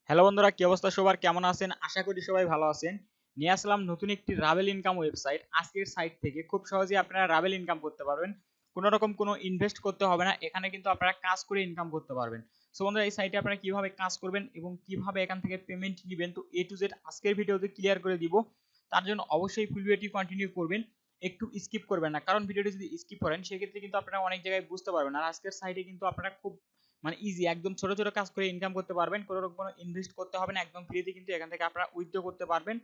Hello বন্ধুরা, কি অবস্থা সবার? কেমন আছেন? আশা করি সবাই ভালো আছেন। নিয়ে আসলাম নতুন একটি রাভেল ইনকাম ওয়েবসাইট। আজকের সাইট থেকে খুব সহজেই আপনারা রাভেল ইনকাম করতে পারবেন। কোনো রকম কোনো ইনভেস্ট করতে হবে না। এখানে কিন্তু আপনারা কাজ করে ইনকাম করতে পারবেন। সো বন্ধুরা, এই সাইটে আপনারা কিভাবে কাজ করবেন এবং কিভাবে এখান থেকে পেমেন্ট নেবেন, তো এ টু জেড আজকের ভিডিওতে ক্লিয়ার করে দিব। তার জন্য অবশ্যই ফুল ভিডিওটি কন্টিনিউ করবেন, একটু স্কিপ করবেন না, কারণ ভিডিওটি যদি স্কিপ করেন সেক্ষেত্রে কিন্তু আপনারা অনেক জায়গায় বুঝতে পারবেন। আর আজকের সাইটে কিন্তু আপনারা খুব ইজি একদম ছোট ছোট কাজ করে ইনকাম করতে পারবেন। কোনো রকম কোনো ইনভেস্ট করতে হবে না, একদম ফ্রিতে কিন্তু এখান থেকে আপনারা উইথড্র করতে পারবেন।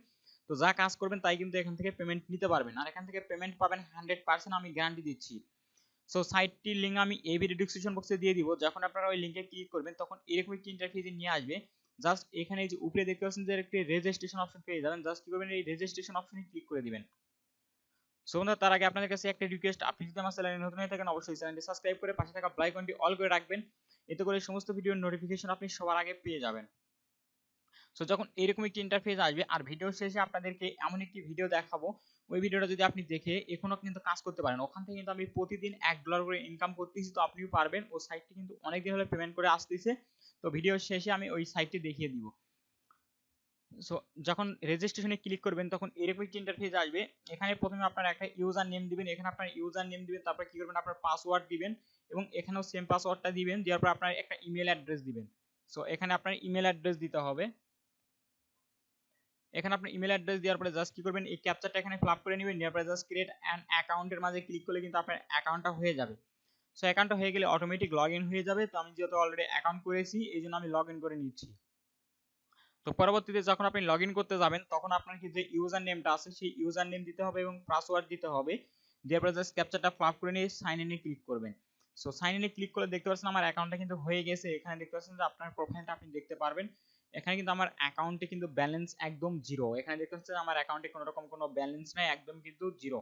তো যা কাজ করবেন তাই কিন্তু এখান থেকে পেমেন্ট নিতে পারবেন, আর এখান থেকে পেমেন্ট পাবেন 100%, আমি গ্যারান্টি দিচ্ছি। সো সাইটটির লিঙ্ক আমি এই ভিডিও ডিসক্রিপশন বক্সে দিয়ে দিব। যখন আপনারা ওই লিঙ্কে ক্লিক করবেন তখন এরকম একটি ইন্টারফেসে নিয়ে আসবে। জাস্ট এখানে যে উপরে দেখতে পাচ্ছেন যে একটি রেজিস্ট্রেশন অপশন পেয়ে যাবেন। জাস্ট কি করবেন, এই রেজিস্ট্রেশন অপশনে ক্লিক করে দিবেন। সো বন্ধুরা, তার আগে আপনাদের কাছে একটা রিকোয়েস্ট, আপনি যদি আমার চ্যানেলে নতুন হয়ে থাকেন অবশ্যই চ্যানেলটি সাবস্ক্রাইব করে পাশে থাকা বেল আইকনটি অল করে রাখবেন। এতে করে সমস্ত ভিডিওর নোটিফিকেশন আপনি সবার আগে পেয়ে যাবেন। সো যখন এরকম একটি ইন্টারফেস আসবে আর ভিডিও শেষে আপনাদেরকে এমন একটি ভিডিও দেখাবো, ওই ভিডিওটা যদি আপনি দেখে এখনো কিন্তু কাজ করতে পারেন, ওখান থেকে কিন্তু আমি প্রতিদিন $1 করে ইনকাম করতেছি, তো আপনিও পারবেন। ও সাইটটি কিন্তু অনেকদিন হলে পেমেন্ট করে আসতেছে। তো ভিডিও শেষে আমি ওই সাইটটি দেখিয়ে দিব। সো যখন রেজিস্ট্রেশনে ক্লিক করবেন তখন এরকম একটি ইন্টারফেস আসবে। এখানে প্রথমে আপনারা একটা ইউজার নেম দিবেন। এখানে আপনার ইউজার নেম দিবেন, তারপর কি করবেন, আপনার পাসওয়ার্ড দিবেন এবং এখানেও সেম পাসওয়ার্ডটা দিবেন। দেওয়ার পর আপনার একটা ইমেল অ্যাড্রেস দিবেন। সো এখানে আপনার ইমেল অ্যাড্রেস দিতে হবে। এখানে আপনি ইমেল অ্যাড্রেস দেওয়ার পরে জাস্ট কি করবেন, এই ক্যাপচারটা এখানে ফিল আপ করে নেবেন। নেওয়ার পরে জাস্ট ক্রিয়েট অ্যান অ্যাকাউন্টের মাঝে ক্লিক করলে কিন্তু আপনার অ্যাকাউন্টটা হয়ে যাবে। সো অ্যাকাউন্টটা হয়ে গেলে অটোমেটিক লগ ইন হয়ে যাবে। তো আমি যেহেতু অলরেডি অ্যাকাউন্ট করেছি এই জন্য আমি লগ ইন করে নিচ্ছি। তো পরবর্তীতে যখন আপনি লগ ইন করতে যাবেন তখন আপনার কি যে ইউজার নেমটা আছে সেই ইউজার নেম দিতে হবে এবং পাসওয়ার্ড দিতে হবে। দেওয়ার পরে জাস্ট ক্যাপচারটা ফিল আপ করে নিয়ে সাইন ইনে ক্লিক করবেন। সো সাইন ইনে ক্লিক করলে দেখতে পাচ্ছেন আমার অ্যাকাউন্টটা কিন্তু হয়ে গেছে। এখানে দেখতে পাচ্ছেন যে আপনার প্রোফাইলটা আপনি দেখতে পারবেন। এখানে কিন্তু আমার অ্যাকাউন্টে কিন্তু ব্যালেন্স একদম জিরো। এখানে দেখতে পাচ্ছেন আমার অ্যাকাউন্টে কোনো রকম কোনো ব্যালেন্স নাই, একদম কিন্তু জিরো।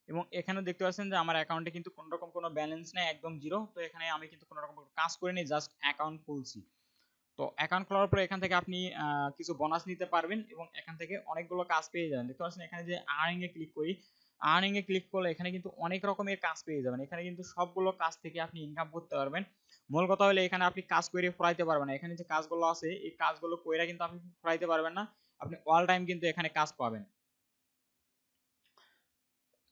এবং এখানে দেখতে পাচ্ছেন যে আমার অ্যাকাউন্টে কিন্তু কোনো রকম কোনো ব্যালেন্স নাই, একদম জিরো। তো এখানে আমি কিন্তু কোনো রকম কাজ করিনি, জাস্ট অ্যাকাউন্ট খুলছি। তো অ্যাকাউন্ট খোলার পরে এখান থেকে আপনি কিছু বোনাস নিতে পারবেন এবং এখান থেকে অনেকগুলো কাজ পেয়ে যাবেন। দেখতে পাচ্ছেন এখানে যে আর্নিং এ ক্লিক করি, আর্নিং এ ক্লিক করলে এখানে কিন্তু অনেক রকমের কাজ পেয়ে যাবেন। এখানে কিন্তু সবগুলো কাজ থেকে আপনি ইনকাম করতে পারবেন। মূল কথা হলো এখানে আপনি কাজ করে ফুরাইতে পারবেন না। এখানে যে কাজগুলো আছে এই কাজগুলো কইরা কিন্তু আপনি ফুরাইতে পারবেন না। আপনি অল টাইম কিন্তু এখানে কাজ পাবেন।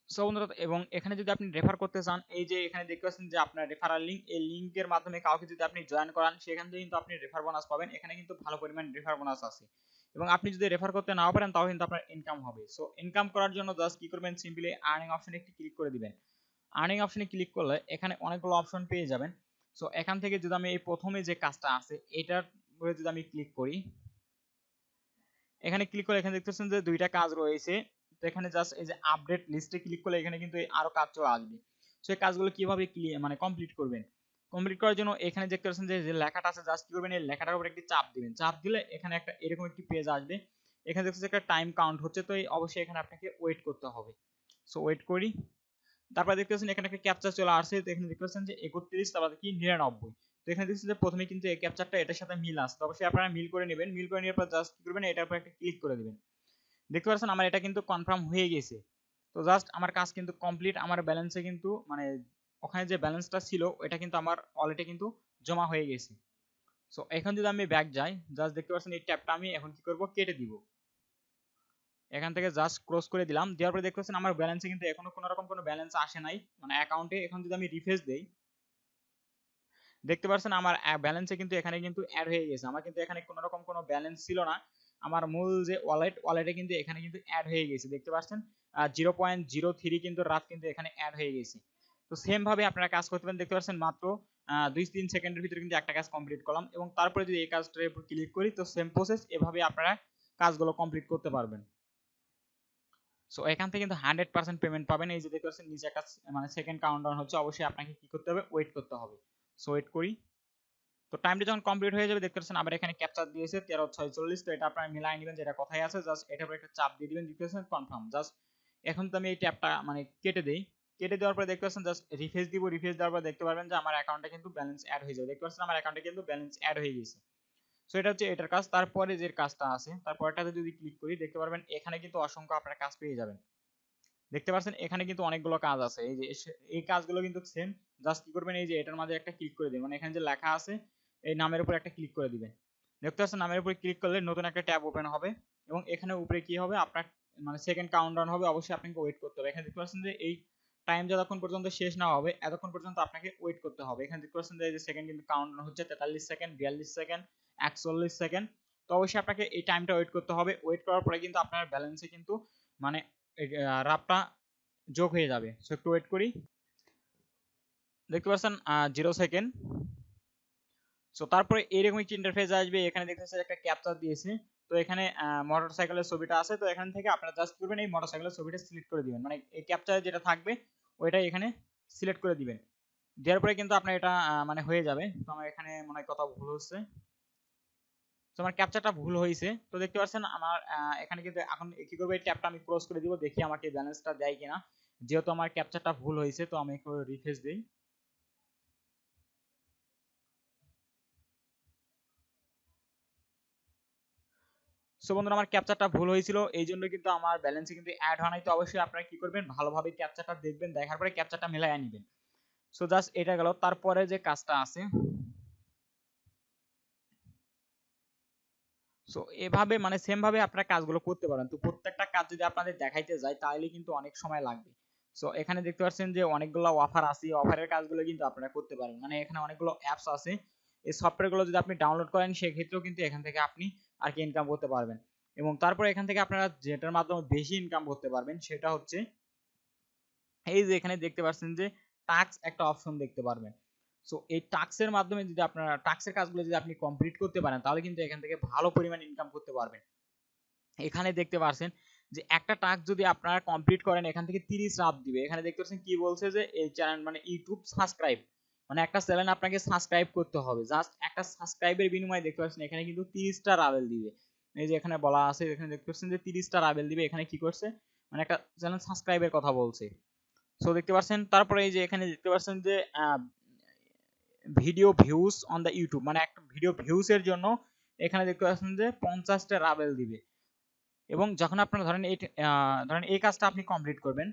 সো বন্ধুরা, এবং এখানে যদি আপনি রেফার করতে চান, এই যে এখানে দেখতে পাচ্ছেন যে আপনার রেফারাল লিংক, এই লিংকের মাধ্যমে কাউকে যদি আপনি জয়েন করান সেখান থেকে কিন্তু আপনি রেফার বোনাস পাবেন। এখানে কিন্তু ভালো পরিমাণ রেফার বোনাস আছে এবং আপনি যদি রেফার করতে নাও পারেন তাও কিন্তু আপনার ইনকাম হবে। সো ইনকাম করার জন্য জাস্ট কি করবেন, সিম্পলি আর্নিং অপশনে একটি ক্লিক করে দিবেন। আর্নিং অপশনে ক্লিক করলে এখানে অনেকগুলো অপশন পেয়ে যাবেন। সো এখান থেকে যদি আমি এই প্রথমে যে কাজটা আছে এটার উপরে যদি আমি ক্লিক করি, এখানে ক্লিক করে এখানে দেখতেছেন যে দুইটা কাজ রয়েছে। তো এখানে জাস্ট এই যে আপডেট লিস্টে ক্লিক করলে এখানে কিন্তু আরো কাজ চলে আসবে। সো এই কাজগুলো কিভাবে কমপ্লিট করবেন, কমপ্লিট করার জন্য এখানে দেখতে পাচ্ছেন যে লেখাটা আছে, জাস্ট কি করবেন, এই লেখাটার উপর একটি চাপ দিবেন। চাপ দিলে এখানে একটা এরকম একটি পেজ আসবে। এখানে দেখতেছেন একটা টাইম কাউন্ট হচ্ছে, তো অবশ্যই এখানে আপনাকে ওয়েট করতে হবে। সো ওয়েট করি। তারপরে দেখতে পাচ্ছেন এখানে একটা ক্যাপচা চলে আসছে। তো এখানে দেখতে পাচ্ছেন যে 31, তারপরে কি 99। তো এখানে দেখছেন যে প্রথমে কিন্তু এই ক্যাপচারটা এটার সাথে মিল আছে, তো অবশ্যই আপনারা মিল করে নেবেন। মিল করে নেওয়ার পর জাস্ট কি করবেন, এটার উপর একটা ক্লিক করে দিবেন। দেখতে পাচ্ছেন আমার এটা কিন্তু কনফার্ম হয়ে গেছে। তো জাস্ট আমার কাজ কিন্তু কমপ্লিট। আমার ব্যালেন্সে কিন্তু ওখানে যে ব্যালেন্সটা ছিল ওটা কিন্তু আমার ওয়ালেটে কিন্তু জমা হয়ে গেছে। সো এখন যদি আমি ব্যাক যাই, জাস্ট দেখতে পাচ্ছেন এই ট্যাবটা আমি এখন কি করব, কেটে দিব। এখান থেকে জাস্ট ক্লোজ করে দিলাম। দেওয়ার পরে দেখতে পাচ্ছেন আমার ব্যালেন্সে কিন্তু এখনো কোনো রকম কোনো ব্যালেন্স আসে নাই, অ্যাকাউন্টে। এখন যদি আমি রিফ্রেশ দেই, দেখতে পাচ্ছেন আমার ব্যালেন্সে কিন্তু এখানে কিন্তু অ্যাড হয়ে গেছে। আমার কিন্তু এখানে কোনো রকম কোনো ব্যালেন্স ছিল না। আমার মূল যে ওয়ালেটে কিন্তু এখানে কিন্তু অ্যাড হয়ে গেছে। দেখতে পাচ্ছেন 0.03 কিন্তু রাত কিন্তু এখানে অ্যাড হয়ে গেছে। তো সেম ভাবে আপনারা কাজ করতে পারেন। দেখতে পাচ্ছেন মাত্র 2-3 সেকেন্ডের ভিতরে কিন্তু একটা কাজ কমপ্লিট করলাম এবং তারপরে যদি এই কাজটার উপর ক্লিক করি তো সেম প্রসেস, এভাবে আপনারা কাজগুলো কমপ্লিট করতে পারবেন। সো এখান থেকে কিন্তু 100% পেমেন্ট পাবেন। এই যে দেখতে পাচ্ছেন নিচে একটা সেকেন্ড কাউন্টডাউন হচ্ছে, অবশ্যই আপনাকে কি করতে হবে, ওয়েট করতে হবে। সো ওয়েট করি। তো টাইমটা যখন কমপ্লিট হয়ে যাবে দেখতে পাচ্ছেন আবার এখানে ক্যাপচার দিয়েছে 1346। তো এটা আপনারা মিলাই নেবেন যেটা কথাই আছে। জাস্ট এটার উপর একটা চাপ দিয়ে দিবেন, দেখতে পাচ্ছেন কনফার্ম। জাস্ট এখন তো আমি এই ট্যাবটা কেটে দেই। কেটে দেওয়ার পরে দেখতে পাচ্ছেন জাস্ট রিফ্রেশ দিব। রিফ্রেশ দেওয়ার পর দেখতে পারবেন যে আমার অ্যাকাউন্টে কিন্তু ব্যালেন্স অ্যাড হয়ে যাবে। দেখতে পাচ্ছেন আমার অ্যাকাউন্টে কিন্তু ব্যালেন্স অ্যাড হয়ে গেছে। সো এটা হচ্ছে এটার কাজ। তারপরে যে কাজটা আছে তারপরটাতে যদি ক্লিক করি দেখতে পারবেন এখানে কিন্তু অসংখ্য আপনারা কাজ পেয়ে যাবেন। দেখতে পাচ্ছেন এখানে কিন্তু অনেকগুলো কাজ আছে। এই যে এই কাজগুলো কিন্তু সেম। জাস্ট কি করবেন, এই যে এটার মাঝে একটা ক্লিক করে দিবেন, এখানে যে লেখা আছে এই নামের উপর একটা ক্লিক করে দিবেন। দেখতে পাচ্ছেন নামের উপরে ক্লিক করলে নতুন একটা ট্যাব ওপেন হবে এবং এখানে উপরে কি হবে আপনার মানে সেকেন্ড কাউন্টডাউন হবে, অবশ্যই আপনাকে ওয়েট করতে হবে। এখানে দেখতে পাচ্ছেন যে এই টাইম যতক্ষণ পর্যন্ত শেষ না হবে এতক্ষণ পর্যন্ত আপনাকে ওয়েট করতে হবে। এখানে দেখতে পাচ্ছেন যে এই যে সেকেন্ড কিন্তু কাউন্টডাউন হচ্ছে 43 সেকেন্ড, 42 সেকেন্ড, 41 সেকেন্ড। তো অবশ্যই আপনাকে এই টাইমটা ওয়েট করতে হবে। ওয়েট করার পরে কিন্তু আপনার ব্যালেন্সে কিন্তু মানে রাবটা যোগ হয়ে যাবে। সো একটু ওয়েট করি। দেখতে পাচ্ছেন 0 সেকেন্ড। সো তারপরে এরকম একটা ইন্টারফেস আসবে। এখানে দেখতে পাচ্ছেন একটা ক্যাপচার দিয়েছে। তো এখানে মোটরসাইকেলের ছবিটা আছে। তো এখান থেকে আপনারা জাস্ট করবেন এই মোটরসাইকেলের ছবিটা সিলেক্ট করে দিবেন, মানে এই ক্যাপচারে যেটা থাকবে ওইটাই এখানে সিলেক্ট করে দিবেন। দেওয়ার পরে কিন্তু আপনার এটা মানে হয়ে যাবে। তো আমার এখানে মনে হয় কথা ভুল হচ্ছে। তো আমার ক্যাপচারটা ভুল হয়েছে। তো দেখতে পাচ্ছেন আমার এখানে কিন্তু এখন কি করবো, এই ট্যাবটা আমি ক্লোজ করে দিব, দেখি আমাকে ব্যালেন্সটা দেয় কিনা। যেহেতু আমার ক্যাপচারটা ভুল হয়েছে তো আমি একটু রিফ্রেশ দিই। সো বন্ধুরা আমার ক্যাপচারটা ভুল হয়েছিল, এই জন্য কিন্তু আমার ব্যালেন্সে কিন্তু অ্যাড হয় নাই। তো অবশ্যই আপনারা কি করবেন, ভালোভাবে ক্যাপচারটা দেখবেন, দেখার পরে ক্যাপচারটা মিলাইয়া নেবেন। সো জাস্ট এটা গেল। তারপরে যে কাজটা আছে, সো এভাবে মানে সেম ভাবে আপনারা কাজগুলো করতে পারেন। তো প্রত্যেকটা কাজ যদি আপনাদের দেখাইতে যায় তাহলে কিন্তু অনেক সময় লাগবে। সো এখানে দেখতে পাচ্ছেন যে অনেকগুলো অফার আছে, অফারের কাজগুলো কিন্তু আপনারা করতে পারেন। মানে এখানে অনেকগুলো অ্যাপস আছে, এই সফটওয়্যারগুলো যদি আপনি ডাউনলোড করেন সেক্ষেত্রেও কিন্তু এখান থেকে আপনি আর কি ইনকাম করতে পারবেন। এবং তারপরে এখান থেকে আপনারা যেটার মাধ্যমে বেশি ইনকাম করতে পারবেন সেটা হচ্ছে এই যে এখানে দেখতে পাচ্ছেন যে টাস্ক একটা অপশন দেখতে পারবেন। সো এই টাস্কের মাধ্যমে যদি আপনারা টাস্কের কাজগুলো যদি আপনি কমপ্লিট করতে পারেন তাহলে কিন্তু এখান থেকে ভালো পরিমাণ ইনকাম করতে পারবেন। এখানে দেখতে পাচ্ছেন যে একটা টাস্ক যদি আপনারা কমপ্লিট করেন এখান থেকে 30 রাত দিবে। এখানে দেখতে পাচ্ছেন কি বলছে যে এই চ্যানেল মানে ইউটিউব সাবস্ক্রাইব, মানে একটা চ্যানেল আপনাকে সাবস্ক্রাইব করতে হবে। জাস্ট একটা সাবস্ক্রাইবের বিনিময়ে দেখতে পাচ্ছেন এখানে কিন্তু 30টা রাবেল দিবে। এই যে এখানে বলা আছে, এখানে দেখতে পাচ্ছেন যে 30টা রাবেল দিবে। এখানে কি করছে, মানে একটা চ্যানেল সাবস্ক্রাইবের কথা বলছে। সো দেখতে পাচ্ছেন তারপরে এই যে এখানে দেখতে পাচ্ছেন যে video views on the YouTube, মানে একটা ভিডিও ভিউজ এর জন্য এখানে দেখতে পাচ্ছেন যে 50টা রাবেল দিবে। এবং যখন আপনারা ধরেন এই কাজটা আপনি কমপ্লিট করবেন,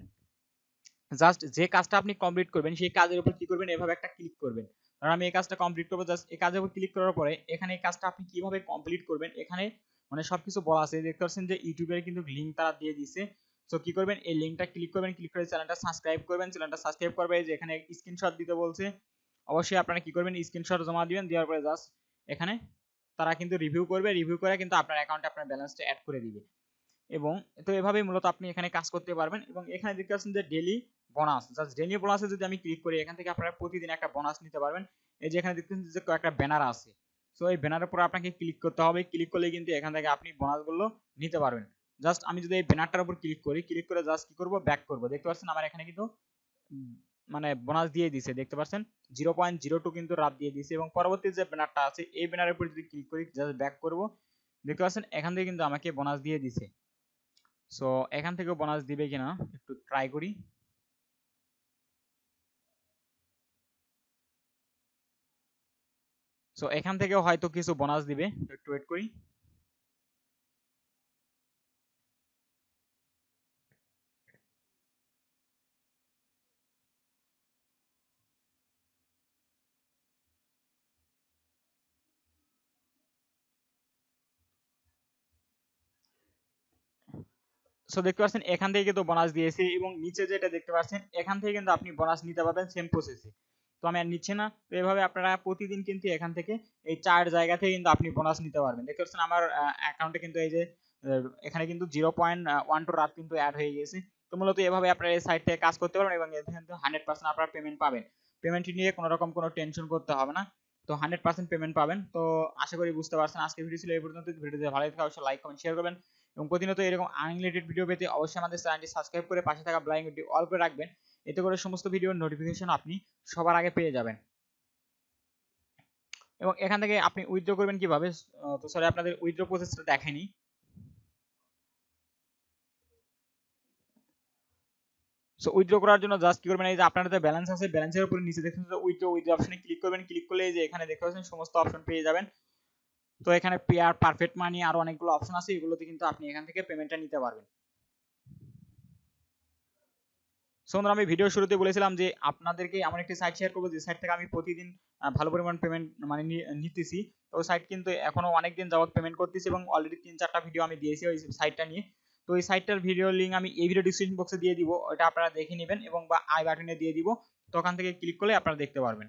জাস্ট যে কাজটা আপনি কমপ্লিট করবেন সেই কাজের উপর কি করবেন, এভাবে একটা ক্লিক করবেন। ধরেন আমি এই কাজটা কমপ্লিট করবো, জাস্ট এই কাজের উপর ক্লিক করার পরে এখানে এই কাজটা আপনি কিভাবে কমপ্লিট করবেন এখানে মানে সবকিছু বলা আছে। দেখতে পাচ্ছেন যে ইউটিউবের কিন্তু লিংক তারা দিয়ে দিছে। সো কি করবেন, এই লিংকটা ক্লিক করবেন, ক্লিক করে চ্যানেলটা সাবস্ক্রাইব করবেন। চ্যানেলটা সাবস্ক্রাইব করবে, যে এখানে স্ক্রিনশট দিতে বলছে, অবশ্যই আপনারা কি করবেন স্ক্রিনশট জমা দিবেন। দেওয়ার পরে জাস্ট এখানে তারা কিন্তু রিভিউ করবে, রিভিউ করে কিন্তু আপনার অ্যাকাউন্টে আপনার ব্যালেন্সটা অ্যাড করে দিবে। এবং তো এভাবেই মূলত আপনি এখানে কাজ করতে পারবেন। এবং এখানে দেখতে পাচ্ছেন যে ডেইলি বোনাস, জাস্ট ডেইলি বোনাসে যদি আমি ক্লিক করি এখান থেকে আপনারা প্রতিদিন একটা বোনাস নিতে পারবেন। এই যে এখানে দেখতেছেন যে কয়েকটা ব্যানার আছে। সো এই ব্যানারের উপর আপনাকে ক্লিক করতে হবে, ক্লিক করলে কিন্তু এখান থেকে আপনি বোনাসগুলো নিতে পারবেন। জাস্ট আমি যদি এই ব্যানারটার উপর ক্লিক করি, ক্লিক করে জাস্ট কি করব, ব্যাক করব। দেখতে পাচ্ছেন আমার এখানে কিন্তু মানে বোনাস দিয়ে দিছে, দেখতে পাচ্ছেন 0.02 কিন্তু রাত দিয়ে দিছে। এবং পরবর্তী যে ব্যানারটা আছে এই ব্যানারের উপর যদি ক্লিক করি, জাস্ট ব্যাক করব, দেখতে পাচ্ছেন এখান থেকে কিন্তু আমাকে বোনাস দিয়ে দিছে। সো এখান থেকেও বোনাস দিবে কিনা একটু ট্রাই করি। সো এখান থেকেও হয়তো কিছু বোনাস দিবে, একটু ওয়েট করি। সো দেখতে পাচ্ছেন এখান থেকে কিন্তু বোনাস দিয়েছে। এবং নিচে যেটা দেখতে পাচ্ছেন এখান থেকে কিন্তু আপনি বোনাস নিতে পারবেন সেম প্রসেসে। তো আমি আর নিচ্ছি না। তো এভাবে আপনারা প্রতিদিন কিন্তু এখান থেকে এই 4 জায়গা থেকে কিন্তু আপনি বোনাস নিতে পারবেন। দেখতে পাচ্ছেন আমার অ্যাকাউন্টে কিন্তু এই যে এখানে কিন্তু 0.12 রাত কিন্তু অ্যাড হয়ে গেছে। তো মূলত এভাবে আপনারা এই সাইট থেকে কাজ করতে পারবেন এবং এখানে কিন্তু 100% আপনারা পেমেন্ট পাবেন। পেমেন্ট নিয়ে কোনো রকম কোনো টেনশন করতে হবে না। তো 100% পেমেন্ট পাবেন। তো আশা করি বুঝতে পারছেন। আজকের ভিডিও ছিল এই পর্যন্ত। ভিডিওটি ভালো লাগে অবশ্যই লাইক কমেন্ট শেয়ার করবেন। এবং প্রতিনিয়ত এরকম আনরিলেটেড ভিডিও পেতে অবশ্যই আমাদের চ্যানেলটি সাবস্ক্রাইব করে পাশে থাকা বেল আইকনটি অল করে রাখবেন। এতে করে সমস্ত ভিডিওর নোটিফিকেশন আপনি সবার আগে পেয়ে যাবেন। এবং এখান থেকে আপনি উইথড্র করবেন কিভাবে, তো সরি আপনাদের উইথড্র প্রসেসটা দেখাইনি। সো উইথড্র করার জন্য জাস্ট কি করবেন, এই যে আপনার যে ব্যালেন্স আছে ব্যালেন্সের উপরে নিচে দেখছেন যে উইথড্র অপশনে ক্লিক করবেন। ক্লিক করলে এই যে এখানে দেখতে পাচ্ছেন সমস্ত অপশন পেয়ে যাবেন। তো এখানে পেয়ার, পারফেক্ট মানি আর অনেকগুলো অপশন আছে, এগুলোতে কিন্তু আপনি এখান থেকে পেমেন্টটা নিতে পারবেন। সো বন্ধুরা, আমি ভিডিও শুরুতে বলেছিলাম যে আপনাদেরকে এমন একটি সাইট শেয়ার করবো যে সাইট থেকে আমি প্রতিদিন ভালো পরিমাণ পেমেন্ট মানে নিতেছি। তো ওই সাইট কিন্তু এখনো অনেক দিন যাবত পেমেন্ট করতেছি এবং অলরেডি 3-4টা ভিডিও আমি দিয়েছি ওই সাইটটা নিয়ে। তো এই সাইটটার ভিডিও লিঙ্ক আমি এই ভিডিও ডিসক্রিপশন বক্সে দিয়ে দিব, ওটা আপনারা দেখে নেবেন এবং বা আই বাটনে দিয়ে দিব। তো ওখান থেকে ক্লিক করলে আপনারা দেখতে পারবেন।